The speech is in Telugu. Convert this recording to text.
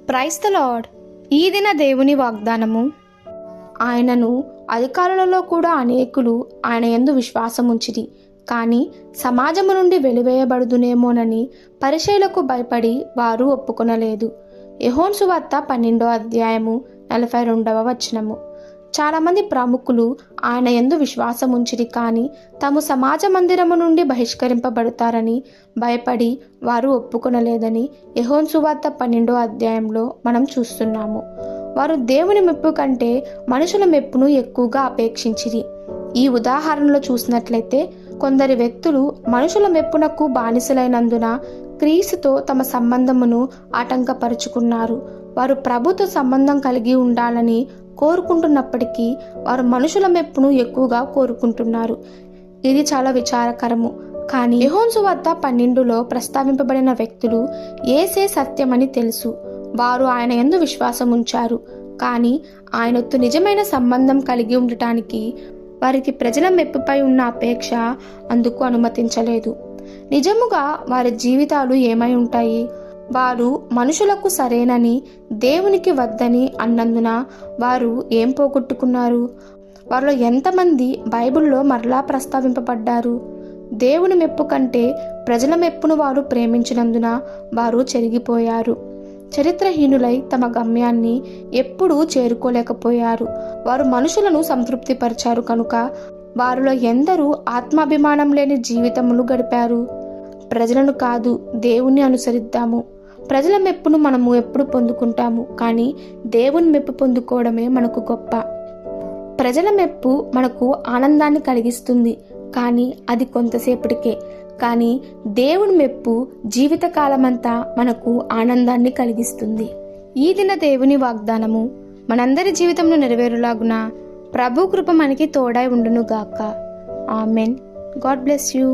Praise the lord. ఈ దిన దేవుని వాగ్దానము. ఆయనను అధికారులలో కూడా అనేకులు ఆయన యందు విశ్వాసముంచిరి, కానీ సమాజము నుండి వెలివేయబడుదునేమోనని పరిసయ్యులకు భయపడి వారు ఒప్పుకొనలేదు. యోహాను సువార్త 12వ అధ్యాయము 42వ వచనము. చాలామంది ప్రముఖులు ఆయన యందు విశ్వాసముంచిరి, కానీ తాము సమాజ మందిరము నుండి బహిష్కరింపబడతారని భయపడి వారు ఒప్పుకొనలేదని యోహాను సువార్త 12వ అధ్యాయంలో మనం చూస్తున్నాము. వారు దేవుని మెప్పు కంటే మనుషుల మెప్పును ఎక్కువగా అపేక్షించిరి. ఈ ఉదాహరణలో చూసినట్లయితే కొందరి వ్యక్తులు మనుషుల మెప్పునకు బానిసలైనందున క్రీస్తుతో తమ సంబంధమును ఆటంకపరుచుకున్నారు. వారు ప్రభుతో సంబంధం కలిగి ఉండాలని కోరుకుంటున్నప్పటికీ వారు మనుషుల మెప్పును ఎక్కువగా కోరుకుంటున్నారు. ఇది చాలా విచారకరము. కానీ యోహాను సువార్త 12లో ప్రస్తావింపబడిన వ్యక్తులు యేసే సత్యమని తెలుసు. వారు ఆయన యందు విశ్వాసం ఉంచారు, కానీ ఆయనతో నిజమైన సంబంధం కలిగి ఉండటానికి వారికి ప్రజల మెప్పుపై ఉన్న అపేక్ష అందుకు అనుమతించలేదు. నిజముగా వారి జీవితాలు ఏమై ఉంటాయి? వారు మనుషులకు సరేనని దేవునికి వద్దని అన్నందున వారు ఏం పోగొట్టుకున్నారు? వారిలో ఎంతమంది బైబిల్లో మరలా ప్రస్తావింపబడ్డారు? దేవుని మెప్పు కంటే ప్రజల మెప్పును వారు ప్రేమించినందున వారు చెరిగిపోయారు. చరిత్రహీనులై తమ గమ్యాన్ని ఎప్పుడూ చేరుకోలేకపోయారు. వారు మనుషులను సంతృప్తిపరిచారు కనుక వారిలో ఎందరూ ఆత్మాభిమానం లేని జీవితములు గడిపారు. ప్రజలను కాదు, దేవుణ్ణి అనుసరిద్దాము. ప్రజల మెప్పును మనము ఎప్పుడు పొందుకుంటాము, కానీ దేవుని మెప్పు పొందుకోవడమే మనకు గొప్ప. ప్రజల మెప్పు మనకు ఆనందాన్ని కలిగిస్తుంది, కానీ అది కొంతసేపటికే. కానీ దేవుని మెప్పు జీవితకాలమంతా మనకు ఆనందాన్ని కలిగిస్తుంది. ఈ దిన దేవుని వాగ్దానము మనందరి జీవితంలో నెరవేరులాగున ప్రభు కృప మనకి తోడై ఉండును గాక. ఆమెన్. God bless you.